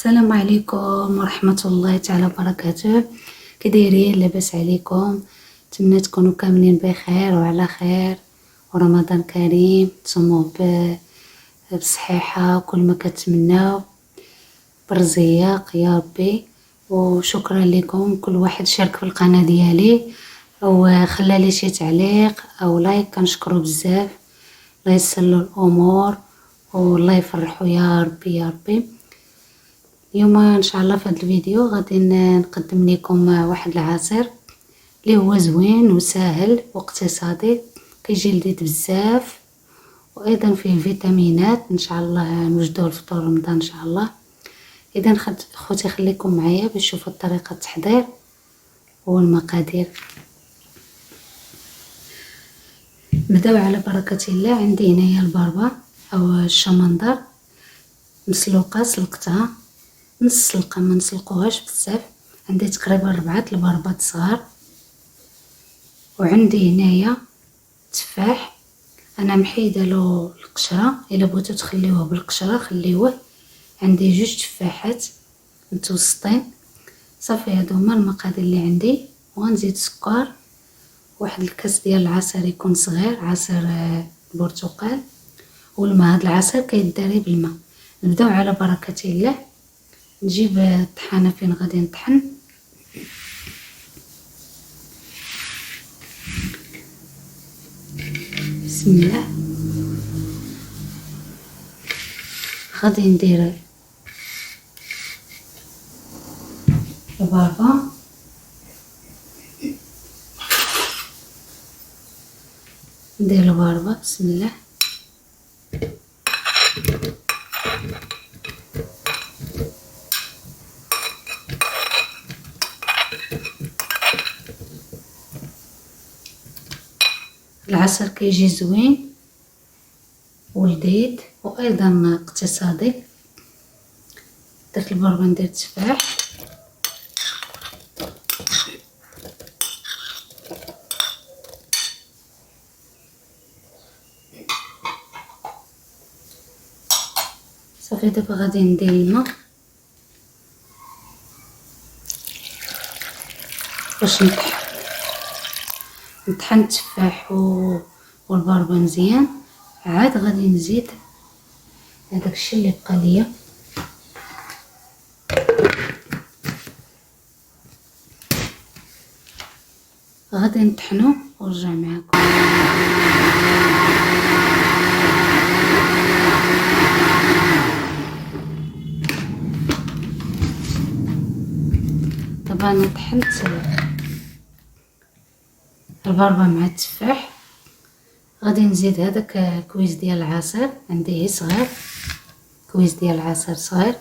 السلام عليكم ورحمة الله تعالى وبركاته. كدايرين؟ لاباس عليكم؟ نتمنى تكونوا كاملين بخير وعلى خير، ورمضان كريم تصوموه بصحيحة وكل ما كتمناو برزياق يا ربي. وشكرا لكم كل واحد شارك في القناة ديالي او خلى لي شي تعليق او لايك، كنشكرو بزاف. الله يسهل الامور والله يفرحوا يا ربي يا ربي. اليوم ان شاء الله في هذا الفيديو غادي نقدم لكم واحد العصير اللي هو زوين وسهل واقتصادي، كيجي لذيذ بزاف وايضا فيه فيتامينات ان شاء الله نوجدوه لفطور رمضان ان شاء الله. اذا خوتي خليكم معايا باش تشوفوا طريقه التحضير والمقادير. نبداو على بركه الله. عندي هنايا البربه او الشمندر مسلوقه، سلقتها نص سلقه، ما نسلقوهاش بزاف. عندي تقريبا 4 البربات صغار. وعندي هنايا تفاح انا محيده له القشره، الا بغيتو تخليوه بالقشره خليوه. عندي 2 تفاحات متوسطين. صافي هادو هما المقادير اللي عندي. وغنزيد سكر، واحد الكاس ديال العصير يكون صغير، عصير البرتقال، والماء. هاد العصير كيداري بالماء. نبداو على بركه الله. نجيب الطحانه فين غادي نطحن. بسم الله. غادي ندير البربه، ندير البربه بسم الله. العصير كيجي زوين ولذيذ وايضا اقتصادي. درت البربه، ندير التفاح، صافي. دابا غادي ندير الماء باش نطحن التفاح والبربه مزيان. عاد غادي نزيد هذاك الشيء اللي بقى ليا. غادي نطحنو ونرجع معكم. طبعا طحنت البربه مع التفاح. غادي نزيد هذاك كويس ديال العصير، عندي صغير، كويس ديال العصير صغير.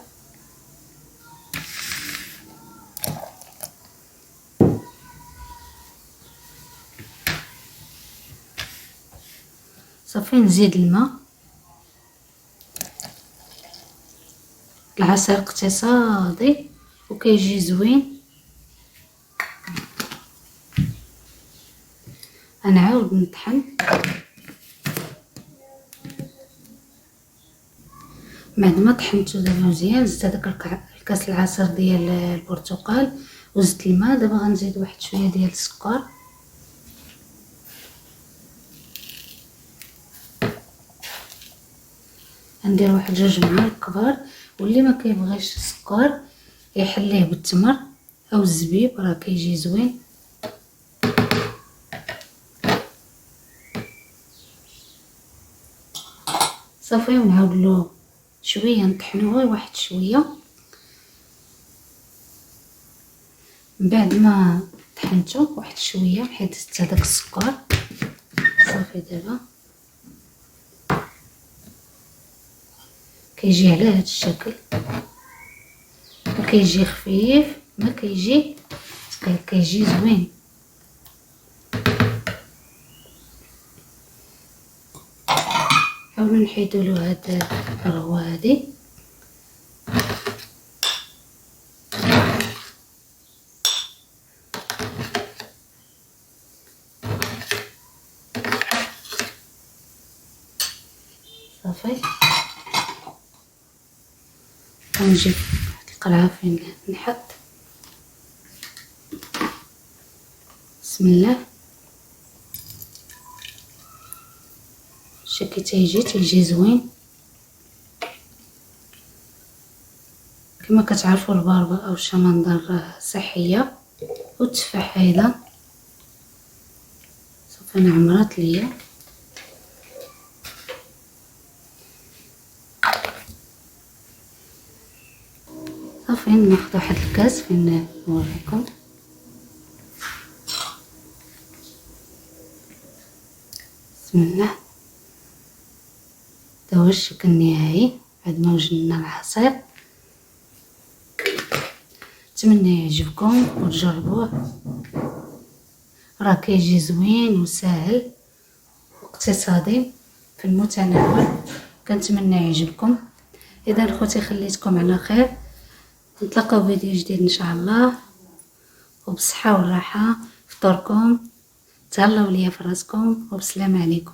صافي نزيد الماء. العصير اقتصادي وكيجي زوين. غنعاود نطحن. بعد ما طحنتو دابا مزيان، زدت هذاك الكاس العصير ديال البرتقال وزدت الماء. دابا غنزيد واحد شويه ديال السكر. ندير واحد 2 معالق كبار. واللي ما كيبغيش السكر يحليه بالتمر او الزبيب، راه كيجي زوين. صافي ونعاود له شويه نطحنوه واحد شويه. من بعد ما طحنته واحد شويه حيت زدت هذاك السكر. صافي دابا كيجي على هذا الشكل، ما كيجي خفيف ما كيجي ثقيل، كيجي زوين. حاولوا نحيدوا له هاد الرغوه هادي. صافي ونجيب القرعة فين نحط. بسم الله. شكي تيجي زوين. كما كتعرفوا البربر او الشمندر صحيه، والتفاح ايضا. صافي انا عمرات ليا. صافي ناخذ واحد الكاس فين نوريكم. بسم الله. هذا هو الشكل النهائي بعد ما وجدنا العصير. نتمنى يعجبكم وتجربوه، راه كيجي زوين وسهل واقتصادي في المتناول. كنتمنى يعجبكم. اذا خوتي خليتكم على خير، نتلاقاو فيديو جديد ان شاء الله، وبصحه والراحه. فطوركم، تهلاو ليا في راسكم، وبسلام عليكم.